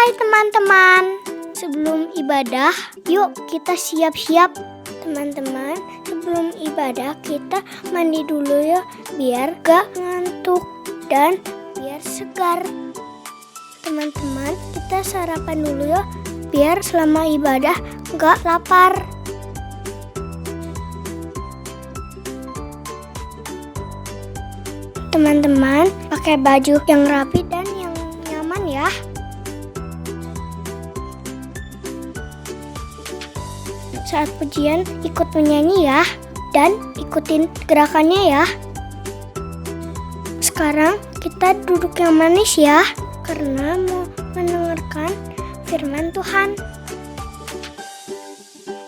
Hai teman-teman, sebelum ibadah, yuk kita siap-siap. Teman-teman, sebelum ibadah kita mandi dulu ya, biar gak ngantuk dan biar segar. Teman-teman, kita sarapan dulu ya, biar selama ibadah gak lapar. Teman-teman, pakai baju yang rapi dan yang nyaman ya. Saat pujian ikut menyanyi ya, dan ikutin gerakannya ya. Sekarang kita duduk yang manis ya, karena mau mendengarkan firman Tuhan.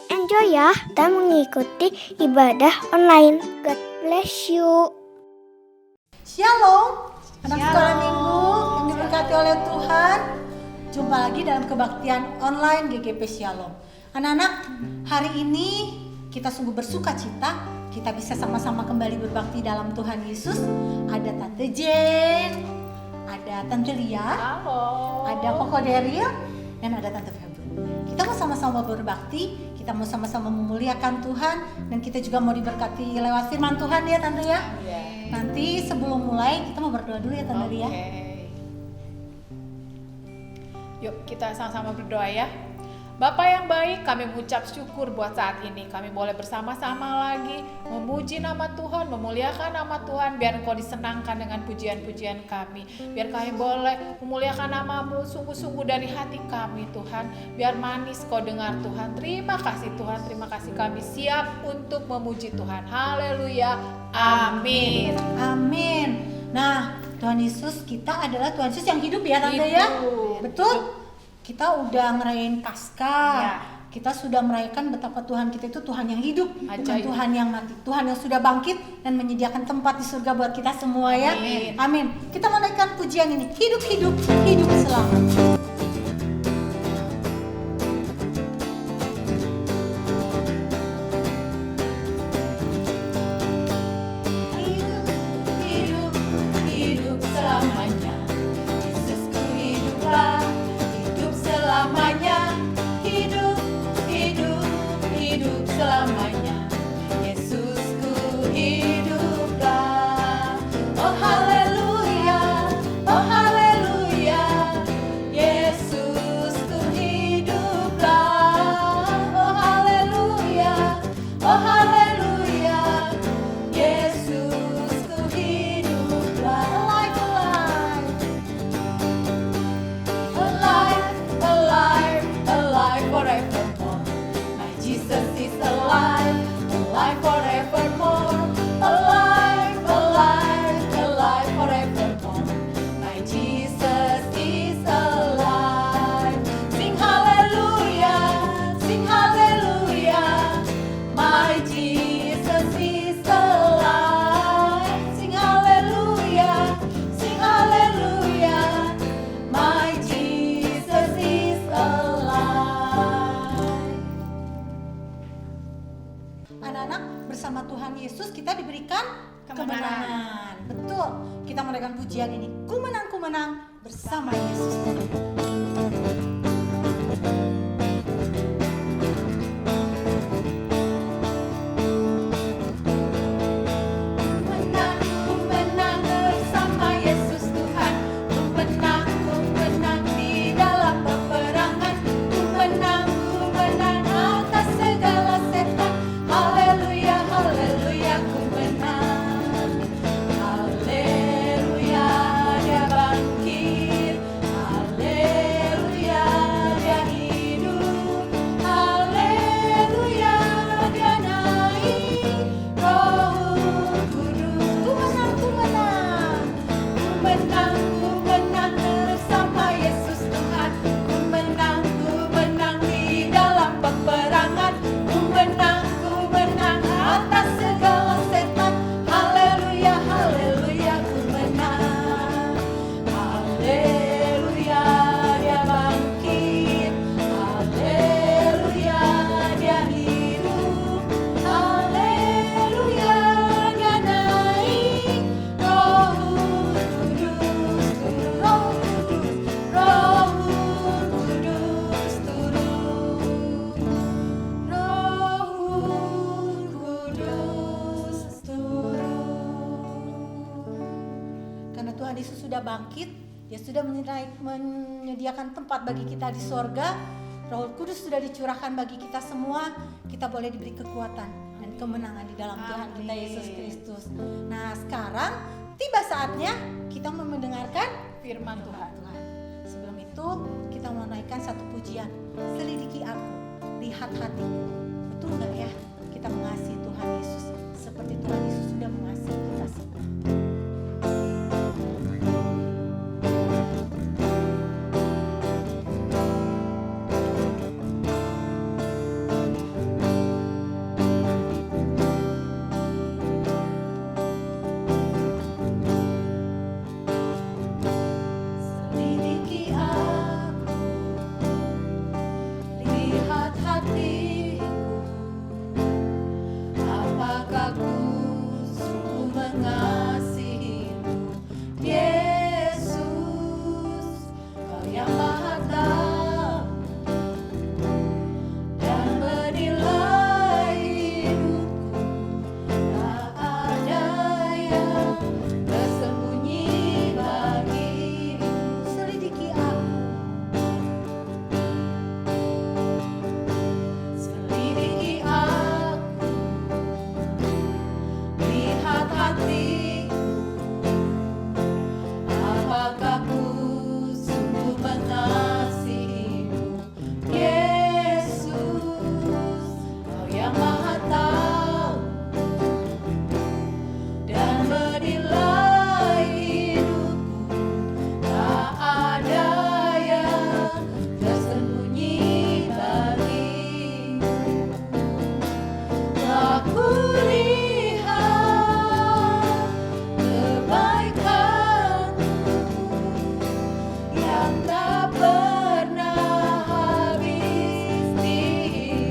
Enjoy ya, kita mengikuti ibadah online. God bless you. Shalom, anak sekolah minggu yang diberkati oleh Tuhan. Jumpa lagi dalam kebaktian online GGP Shalom. Anak-anak, hari ini kita sungguh bersuka cita. Kita bisa sama-sama kembali berbakti dalam Tuhan Yesus. Ada Tante Jen, ada Tante Lia, ada Koko Daryl, dan ada Tante Febri. Kita mau sama-sama berbakti, kita mau sama-sama memuliakan Tuhan, dan kita juga mau diberkati lewat firman Tuhan ya Tante ya. Nanti sebelum mulai kita mau berdoa dulu ya Tante Lia. Yuk kita sama-sama berdoa ya. Bapa yang baik, kami mengucap syukur buat saat ini. Kami boleh bersama-sama lagi memuji nama Tuhan, memuliakan nama Tuhan. Biar Engkau disenangkan dengan pujian-pujian kami. Biar kami boleh memuliakan nama-Mu sungguh-sungguh dari hati kami Tuhan. Biar manis Kau dengar Tuhan. Terima kasih Tuhan, terima kasih, kami siap untuk memuji Tuhan. Haleluya, amin. Amin. Nah, Tuhan Yesus kita adalah Tuhan Yesus yang hidup ya Tante ya. Betul? Kita udah ngerayain Paskah. Ya. Kita sudah merayakan betapa Tuhan kita itu Tuhan yang hidup, bukan Ajaib. Tuhan yang mati. Tuhan yang sudah bangkit dan menyediakan tempat di surga buat kita semua ya. Amin. Amin. Kita menaikkan pujian ini. Hidup, hidup, hidup selamanya. Hidup, hidup selamanya. Yesusku hiduplah, hidup selamanya. Hidup, hidup, hidup selamanya. Yesusku hiduplah. Oh haleluya, oh haleluya. Yesusku hiduplah. Oh haleluya, oh haleluya. Yesusku hiduplah. Alive, alive, alive forevermore. My Jesus is alive, alive forevermore. Alive, alive, alive forevermore. My Jesus is alive. Sing hallelujah, sing hallelujah. My Jesus is alive. Sing hallelujah, sing hallelujah. My Jesus is alive. Anak-anak, bersama Tuhan Yesus kita diberikan kemenangan. Betul. Kita menaikkan pujian ini. Ku menang bersama Yesus. Ku menang bersama Yesus Tuhan. Ku menang di dalam peperangan. Ku menang atas segala setan. Haleluya, haleluya, ku menang. Haleluya, dia bangkit. Haleluya. Tuhan Yesus sudah bangkit, Dia sudah menyediakan tempat bagi kita di sorga. Roh Kudus sudah dicurahkan bagi kita semua. Kita boleh diberi kekuatan dan kemenangan di dalam Tuhan kita Yesus Kristus. Nah, sekarang tiba saatnya kita mau mendengarkan Firman Tuhan. Sebelum itu kita mau naikkan satu pujian. Selidiki aku, lihat hatiku. Betul nggak ya? Kita mengasihi Tuhan Yesus seperti Tuhan Yesus sudah mengasihi kita semua. Selidiki aku, lihat hatiku. Apakah ku sungguh mengasihimu, Yesus, Kau yang Maha Tahu dan menilai hidupku. Tak ada yang tersembunyi bagimu. Selidiki aku, selidiki aku, lihat hatiku. Apakah ku sungguh mengasihimu, Yesus, Kau yang Maha Tahu dan menilai hidupku. Tak ada yang tersembunyi bagimu. Aku lihat kebaikan-Mu yang tak pernah habis di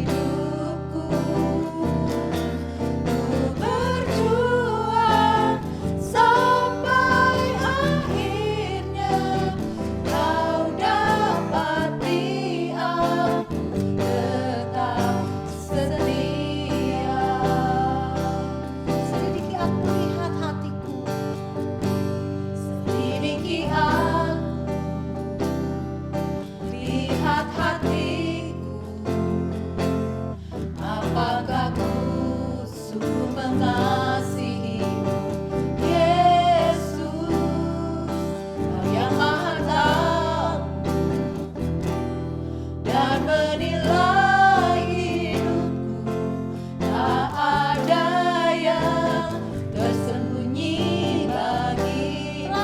hidupku. Ku berjuang sampai akhirnya Kau dapati aku tetap setia. Selidiki aku, lihat hatiku. Selidiki aku, lihat hatiku. Apakah ku sungguh mengasihimu, Yesus, Kau yang Maha Tahu dan menilai hidupku. Tak ada yang tersembunyi bagimu.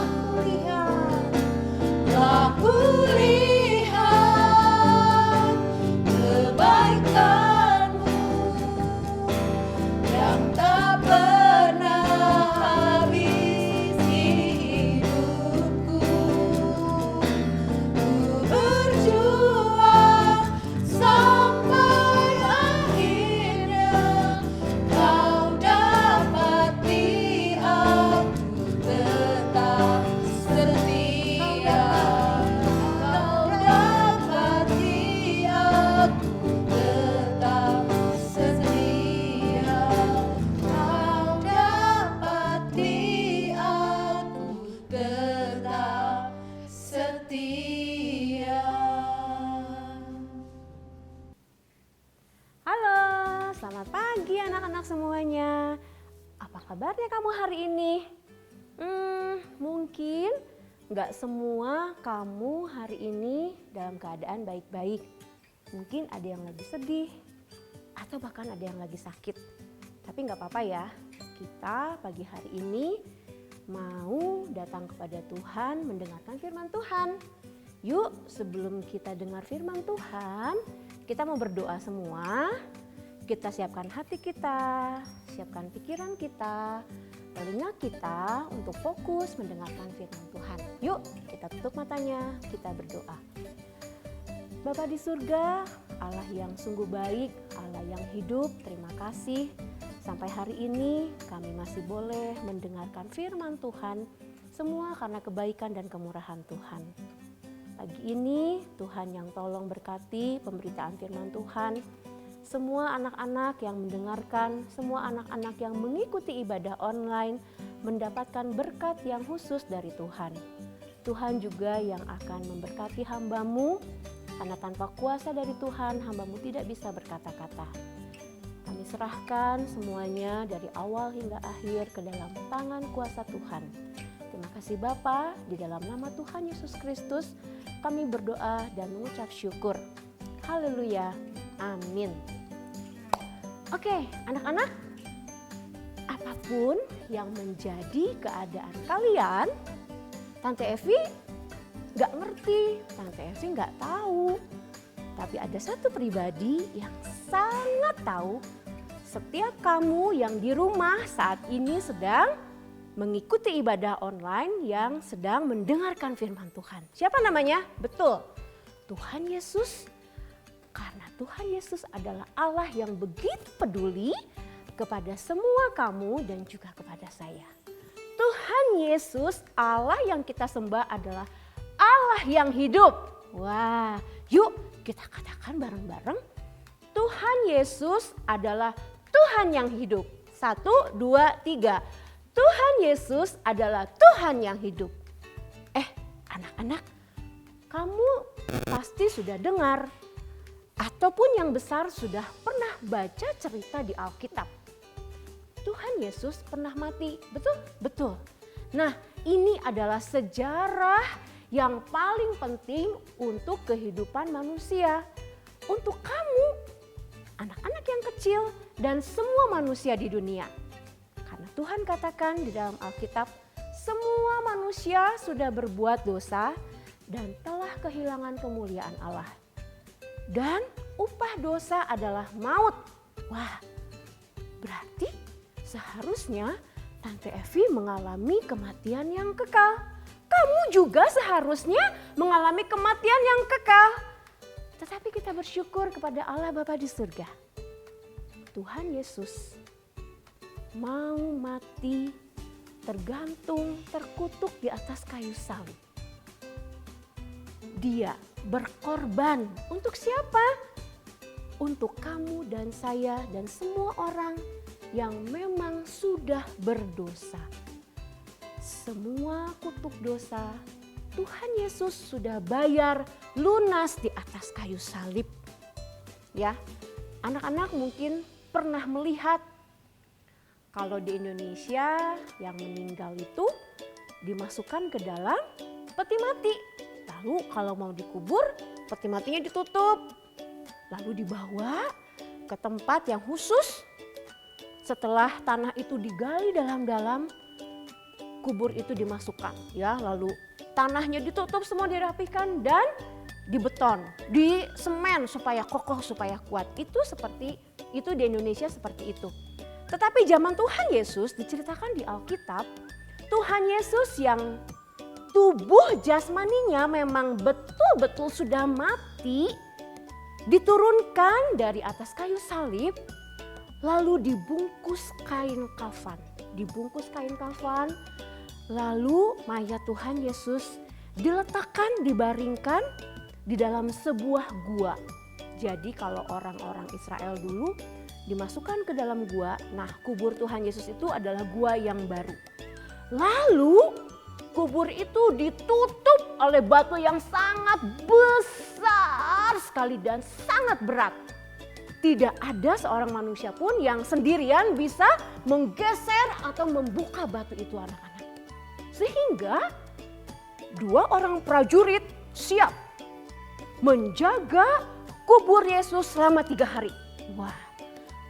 Telah kulihat kebaikan-Mu yang tak pernah habis di hidupku. Ku berjuang sampai akhirnya Kau dapati aku tetap setia. Kau dapati aku tetap setia. Kau dapati aku tetap setia. Halo, selamat pagi anak-anak semuanya. Apa kabarnya kamu hari ini? Mungkin nggak semua kamu hari ini dalam keadaan baik-baik. Mungkin ada yang lagi sedih, atau bahkan ada yang lagi sakit. Tapi nggak apa-apa ya, kita pagi hari ini mau datang kepada Tuhan mendengarkan firman Tuhan. Yuk, sebelum kita dengar firman Tuhan, kita mau berdoa semua. Kita siapkan hati kita, siapkan pikiran kita, telinga kita untuk fokus mendengarkan firman Tuhan. Yuk, kita tutup matanya, kita berdoa. Bapa di surga, Allah yang sungguh baik, Allah yang hidup, terima kasih. Sampai hari ini kami masih boleh mendengarkan firman Tuhan, semua karena kebaikan dan kemurahan Tuhan. Pagi ini Tuhan yang tolong berkati pemberitaan firman Tuhan. Semua anak-anak yang mendengarkan, semua anak-anak yang mengikuti ibadah online, mendapatkan berkat yang khusus dari Tuhan. Tuhan juga yang akan memberkati hamba-Mu, karena tanpa kuasa dari Tuhan hamba-Mu tidak bisa berkata-kata. Kami serahkan semuanya dari awal hingga akhir ke dalam tangan kuasa Tuhan. Terima kasih Bapa, di dalam nama Tuhan Yesus Kristus kami berdoa dan mengucap syukur. Haleluya, amin. Oke, anak-anak, apapun yang menjadi keadaan kalian, Tante Evi gak ngerti, Tante Evi gak tahu. Tapi ada satu pribadi yang sangat tahu. Setiap kamu yang di rumah saat ini sedang mengikuti ibadah online yang sedang mendengarkan firman Tuhan. Siapa namanya? Betul, Tuhan Yesus. Karena Tuhan Yesus adalah Allah yang begitu peduli kepada semua kamu dan juga kepada saya. Tuhan Yesus, Allah yang kita sembah adalah Allah yang hidup. Wah, yuk kita katakan bareng-bareng. Tuhan Yesus adalah Tuhan yang hidup. 1, 2, 3. Tuhan Yesus adalah Tuhan yang hidup. Anak-anak, kamu pasti sudah dengar ataupun yang besar sudah pernah baca cerita di Alkitab. Tuhan Yesus pernah mati, betul? Betul. Nah, ini adalah sejarah yang paling penting untuk kehidupan manusia. Untuk kamu, anak-anak yang kecil dan semua manusia di dunia. Karena Tuhan katakan di dalam Alkitab, semua manusia sudah berbuat dosa dan telah kehilangan kemuliaan Allah. Dan upah dosa adalah maut. Wah, berarti seharusnya Tante Evi mengalami kematian yang kekal. Kamu juga seharusnya mengalami kematian yang kekal. Tetapi kita bersyukur kepada Allah Bapa di surga. Tuhan Yesus mau mati, tergantung, terkutuk di atas kayu salib. Dia berkorban untuk siapa? Untuk kamu dan saya dan semua orang yang memang sudah berdosa. Semua kutuk dosa Tuhan Yesus sudah bayar lunas di atas kayu salib. Ya, anak-anak mungkin pernah melihat kalau di Indonesia yang meninggal itu dimasukkan ke dalam peti mati. Lalu kalau mau dikubur, peti matinya ditutup. Lalu dibawa ke tempat yang khusus. Setelah tanah itu digali dalam-dalam, kubur itu dimasukkan. Ya, lalu tanahnya ditutup, semua dirapikan dan dibeton, di semen supaya kokoh, supaya kuat. Itu seperti itu di Indonesia seperti itu. Tetapi zaman Tuhan Yesus diceritakan di Alkitab, Tuhan Yesus yang tubuh jasmaninya memang betul-betul sudah mati, diturunkan dari atas kayu salib, lalu dibungkus kain kafan. Dibungkus kain kafan, lalu mayat Tuhan Yesus diletakkan, dibaringkan di dalam sebuah gua. Jadi kalau orang-orang Israel dulu dimasukkan ke dalam gua, nah kubur Tuhan Yesus itu adalah gua yang baru. Lalu kubur itu ditutup oleh batu yang sangat besar sekali dan sangat berat. Tidak ada seorang manusia pun yang sendirian bisa menggeser atau membuka batu itu, anak-anak. Sehingga 2 orang prajurit siap menjaga kubur Yesus selama 3 hari. Wah,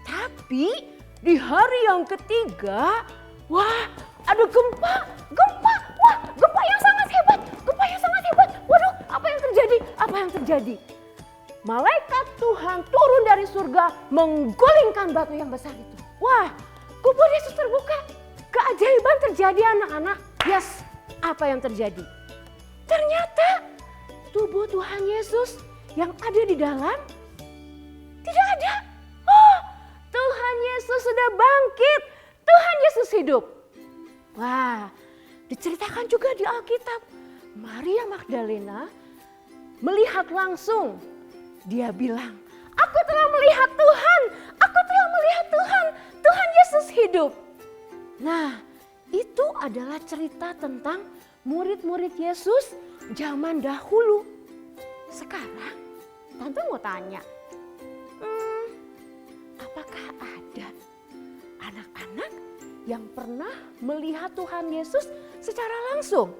tapi di hari yang ketiga, wah, ada gempa. Wah, gempa yang sangat hebat. Waduh, apa yang terjadi? Apa yang terjadi? Malaikat Tuhan turun dari surga menggulingkan batu yang besar itu. Wah, kubur Yesus terbuka. Keajaiban terjadi, anak-anak. Yes, apa yang terjadi? Ternyata tubuh Tuhan Yesus yang ada di dalam tidak ada. Oh, Tuhan Yesus sudah bangkit. Tuhan Yesus hidup. Wah, diceritakan juga di Alkitab. Maria Magdalena melihat langsung. Dia bilang, aku telah melihat Tuhan. Tuhan Yesus hidup. Nah, Itu adalah cerita tentang murid-murid Yesus zaman dahulu. Sekarang Tante mau tanya, apakah ada anak-anak yang pernah melihat Tuhan Yesus secara langsung?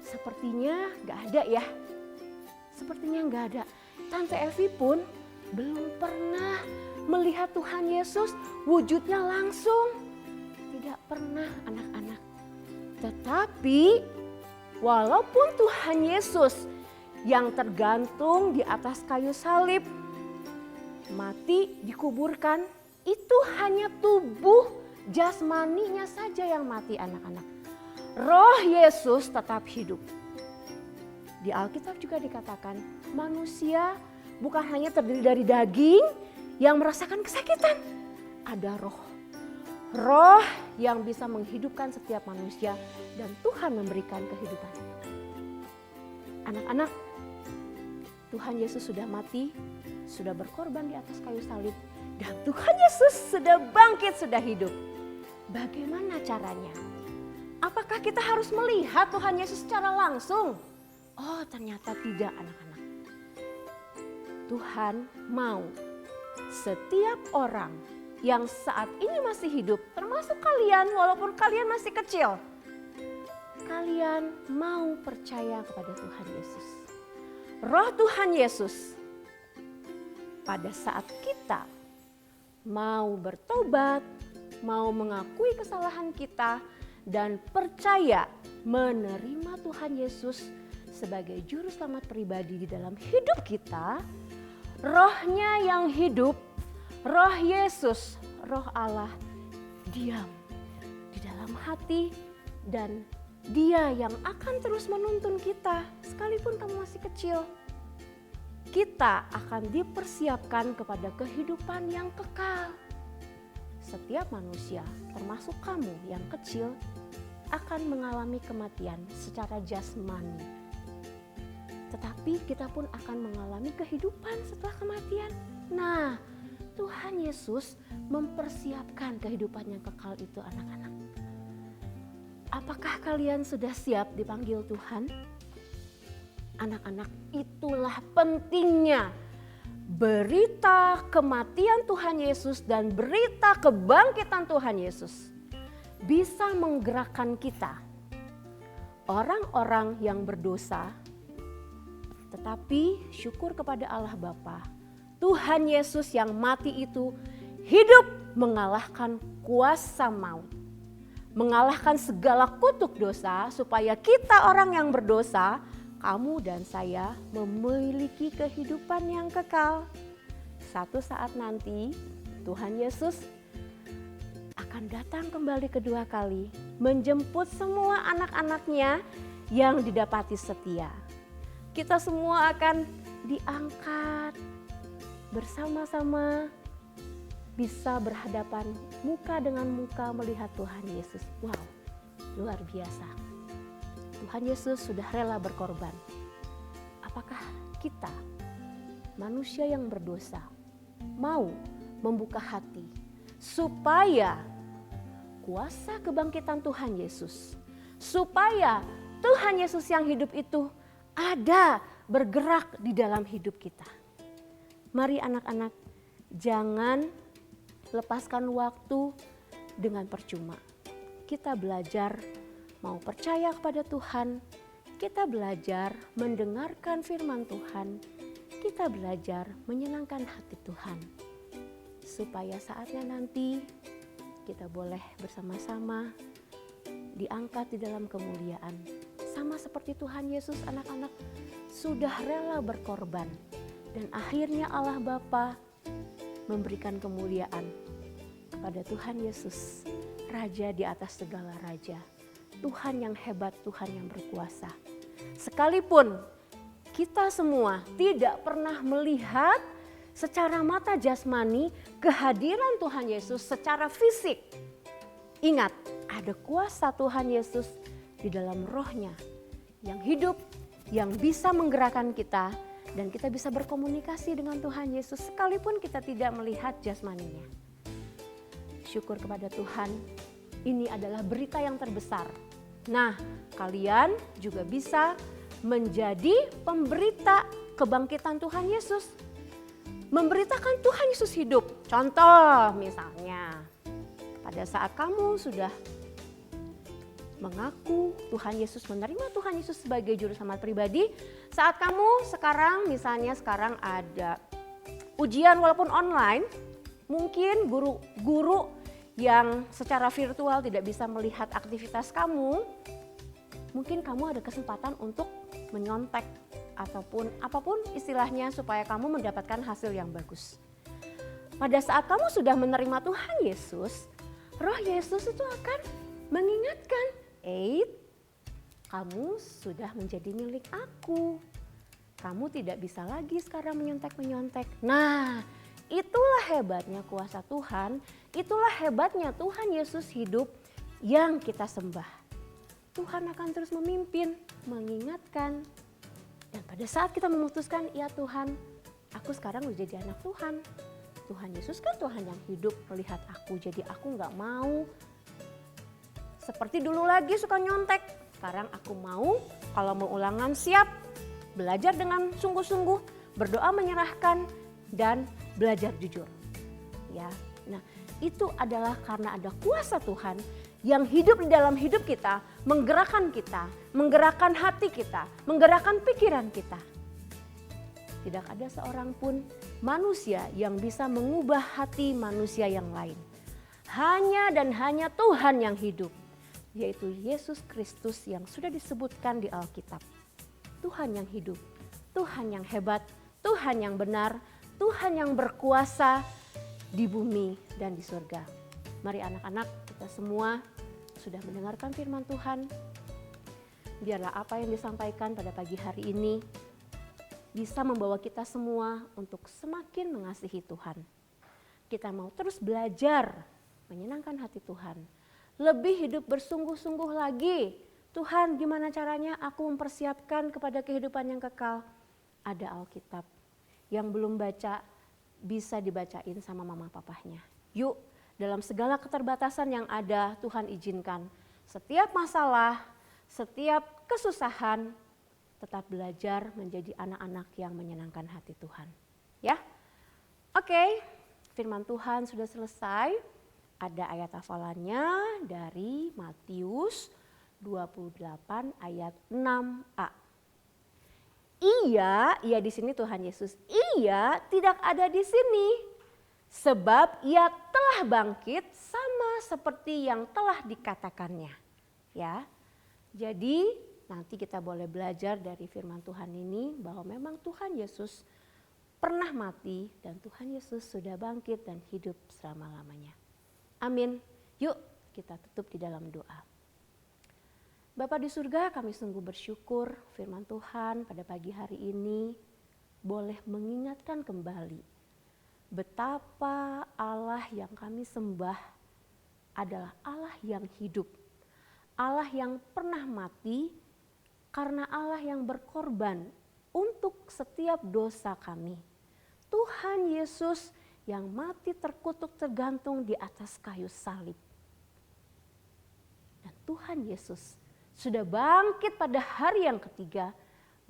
Sepertinya gak ada ya. Sepertinya gak ada. Tante Evi pun belum pernah melihat Tuhan Yesus wujudnya langsung. Tidak pernah anak-anak. Tetapi walaupun Tuhan Yesus yang tergantung di atas kayu salib, mati, dikuburkan, itu hanya tubuh jasmaninya saja yang mati anak-anak. Roh Yesus tetap hidup. Di Alkitab juga dikatakan manusia bukan hanya terdiri dari daging yang merasakan kesakitan. Ada roh. Roh yang bisa menghidupkan setiap manusia dan Tuhan memberikan kehidupan. Anak-anak, Tuhan Yesus sudah mati, sudah berkorban di atas kayu salib, dan Tuhan Yesus sudah bangkit, sudah hidup. Bagaimana caranya? Apakah kita harus melihat Tuhan Yesus secara langsung? Oh, ternyata tidak anak-anak. Tuhan mau setiap orang yang saat ini masih hidup, termasuk kalian walaupun kalian masih kecil, kalian mau percaya kepada Tuhan Yesus. Roh Tuhan Yesus pada saat kita mau bertobat, mau mengakui kesalahan kita dan percaya menerima Tuhan Yesus sebagai juru selamat pribadi di dalam hidup kita, rohnya yang hidup, roh Yesus, roh Allah diam di dalam hati dan Dia yang akan terus menuntun kita sekalipun kamu masih kecil. Kita akan dipersiapkan kepada kehidupan yang kekal. Setiap manusia, termasuk kamu yang kecil, akan mengalami kematian secara jasmani. Tetapi kita pun akan mengalami kehidupan setelah kematian. Nah, Tuhan Yesus mempersiapkan kehidupan yang kekal itu anak-anak. Apakah kalian sudah siap dipanggil Tuhan? Anak-anak, itulah pentingnya berita kematian Tuhan Yesus dan berita kebangkitan Tuhan Yesus bisa menggerakkan kita, orang-orang yang berdosa, tetapi syukur kepada Allah Bapa, Tuhan Yesus yang mati itu hidup mengalahkan kuasa maut, mengalahkan segala kutuk dosa supaya kita orang yang berdosa, kamu dan saya memiliki kehidupan yang kekal. Suatu saat nanti Tuhan Yesus akan datang kembali kedua kali menjemput semua anak-anaknya yang didapati setia. Kita semua akan diangkat bersama-sama, bisa berhadapan muka dengan muka melihat Tuhan Yesus. Wow, luar biasa. Tuhan Yesus sudah rela berkorban. Apakah kita, manusia yang berdosa, mau membuka hati supaya kuasa kebangkitan Tuhan Yesus, supaya Tuhan Yesus yang hidup itu ada bergerak di dalam hidup kita? Mari anak-anak, jangan lepaskan waktu dengan percuma. Kita belajar mau percaya kepada Tuhan, kita belajar mendengarkan firman Tuhan, kita belajar menyenangkan hati Tuhan. Supaya saatnya nanti kita boleh bersama-sama diangkat di dalam kemuliaan. Sama seperti Tuhan Yesus, anak-anak sudah rela berkorban. Dan akhirnya Allah Bapa memberikan kemuliaan kepada Tuhan Yesus, Raja di atas segala raja. Tuhan yang hebat, Tuhan yang berkuasa. Sekalipun kita semua tidak pernah melihat secara mata jasmani kehadiran Tuhan Yesus secara fisik. Ingat, ada kuasa Tuhan Yesus di dalam rohnya yang hidup, yang bisa menggerakkan kita dan kita bisa berkomunikasi dengan Tuhan Yesus sekalipun kita tidak melihat jasmaninya. Syukur kepada Tuhan, Ini adalah berita yang terbesar. Nah, kalian juga bisa menjadi pemberita kebangkitan Tuhan Yesus. Memberitakan Tuhan Yesus hidup. Contoh misalnya, pada saat kamu sudah mengaku Tuhan Yesus, menerima Tuhan Yesus sebagai juru selamat pribadi, saat kamu sekarang ada ujian walaupun online, mungkin guru-guru yang secara virtual tidak bisa melihat aktivitas kamu, mungkin kamu ada kesempatan untuk menyontek ataupun apapun istilahnya supaya kamu mendapatkan hasil yang bagus. Pada saat kamu sudah menerima Tuhan Yesus, Roh Yesus itu akan mengingatkan, kamu sudah menjadi milik aku. Kamu tidak bisa lagi sekarang menyontek-menyontek. Nah, itulah hebatnya kuasa Tuhan, itulah hebatnya Tuhan Yesus hidup yang kita sembah. Tuhan akan terus memimpin, mengingatkan. Dan pada saat kita memutuskan, ya Tuhan, aku sekarang udah jadi anak Tuhan. Tuhan Yesus kan Tuhan yang hidup melihat aku, jadi aku gak mau seperti dulu lagi suka nyontek. Sekarang aku mau, kalau mau ulangan siap, belajar dengan sungguh-sungguh, berdoa menyerahkan, dan belajar jujur. Ya, nah itu adalah karena ada kuasa Tuhan yang hidup di dalam hidup kita, menggerakkan hati kita, menggerakkan pikiran kita. Tidak ada seorang pun manusia yang bisa mengubah hati manusia yang lain. Hanya dan hanya Tuhan yang hidup, yaitu Yesus Kristus yang sudah disebutkan di Alkitab. Tuhan yang hidup, Tuhan yang hebat, Tuhan yang benar, Tuhan yang berkuasa di bumi dan di surga. Mari anak-anak, kita semua sudah mendengarkan firman Tuhan. Biarlah apa yang disampaikan pada pagi hari ini bisa membawa kita semua untuk semakin mengasihi Tuhan. Kita mau terus belajar menyenangkan hati Tuhan. Lebih hidup bersungguh-sungguh lagi. Tuhan, gimana caranya aku mempersiapkan kepada kehidupan yang kekal? Ada Alkitab. Yang belum baca bisa dibacain sama mama papahnya. Yuk, dalam segala keterbatasan yang ada, Tuhan izinkan setiap masalah, setiap kesusahan, tetap belajar menjadi anak-anak yang menyenangkan hati Tuhan. Ya, oke, firman Tuhan sudah selesai. Ada ayat hafalannya dari Matius 28 ayat 6a. Ia di sini Tuhan Yesus, ia tidak ada di sini. Sebab ia telah bangkit sama seperti yang telah dikatakannya. Ya, jadi nanti kita boleh belajar dari firman Tuhan ini bahwa memang Tuhan Yesus pernah mati dan Tuhan Yesus sudah bangkit dan hidup selama-lamanya. Amin. Yuk kita tutup di dalam doa. Bapa di surga, kami sungguh bersyukur firman Tuhan pada pagi hari ini boleh mengingatkan kembali betapa Allah yang kami sembah adalah Allah yang hidup. Allah yang pernah mati karena Allah yang berkorban untuk setiap dosa kami. Tuhan Yesus yang mati terkutuk tergantung di atas kayu salib. Dan Tuhan Yesus sudah bangkit pada hari yang ketiga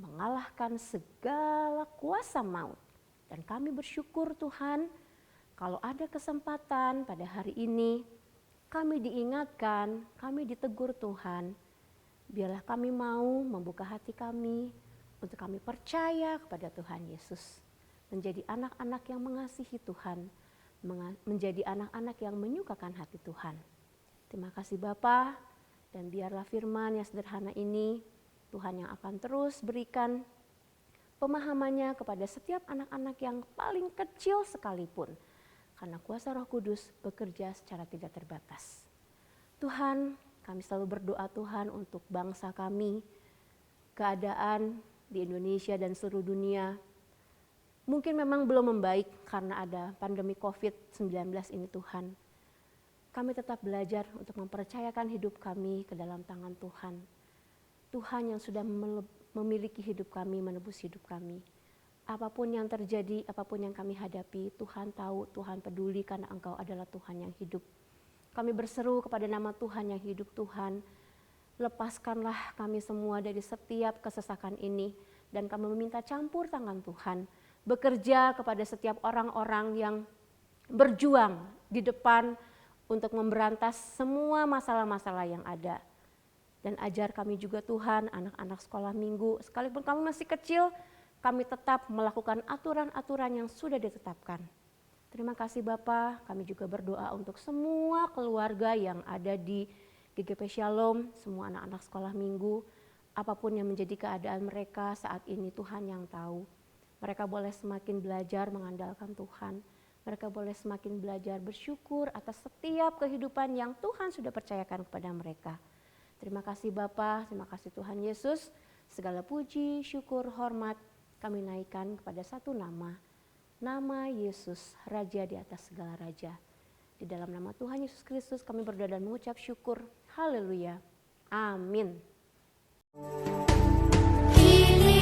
mengalahkan segala kuasa maut. Dan kami bersyukur Tuhan kalau ada kesempatan pada hari ini kami diingatkan, kami ditegur Tuhan. Biarlah kami mau membuka hati kami untuk kami percaya kepada Tuhan Yesus. Menjadi anak-anak yang mengasihi Tuhan, menjadi anak-anak yang menyukakan hati Tuhan. Terima kasih Bapa, dan biarlah firman yang sederhana ini Tuhan yang akan terus berikan pemahamannya kepada setiap anak-anak yang paling kecil sekalipun. Karena kuasa Roh Kudus bekerja secara tidak terbatas. Tuhan, kami selalu berdoa Tuhan untuk bangsa kami, keadaan di Indonesia dan seluruh dunia. Mungkin memang belum membaik karena ada pandemi COVID-19 ini Tuhan. Kami tetap belajar untuk mempercayakan hidup kami ke dalam tangan Tuhan. Tuhan yang sudah memiliki hidup kami, menebus hidup kami. Apapun yang terjadi, apapun yang kami hadapi, Tuhan tahu, Tuhan peduli karena Engkau adalah Tuhan yang hidup. Kami berseru kepada nama Tuhan yang hidup Tuhan. Lepaskanlah kami semua dari setiap kesesakan ini. Dan kami meminta campur tangan Tuhan. Bekerja kepada setiap orang-orang yang berjuang di depan untuk memberantas semua masalah-masalah yang ada. Dan ajar kami juga Tuhan, anak-anak sekolah minggu, sekalipun kami masih kecil, kami tetap melakukan aturan-aturan yang sudah ditetapkan. Terima kasih Bapak, kami juga berdoa untuk semua keluarga yang ada di GGP Shalom, semua anak-anak sekolah minggu, apapun yang menjadi keadaan mereka saat ini Tuhan yang tahu. Mereka boleh semakin belajar mengandalkan Tuhan, mereka boleh semakin belajar bersyukur atas setiap kehidupan yang Tuhan sudah percayakan kepada mereka. Terima kasih Bapa, terima kasih Tuhan Yesus. Segala puji, syukur, hormat kami naikkan kepada satu nama. Nama Yesus, Raja di atas segala raja. Di dalam nama Tuhan Yesus Kristus kami berdoa dan mengucap syukur. Haleluya. Amin. Ini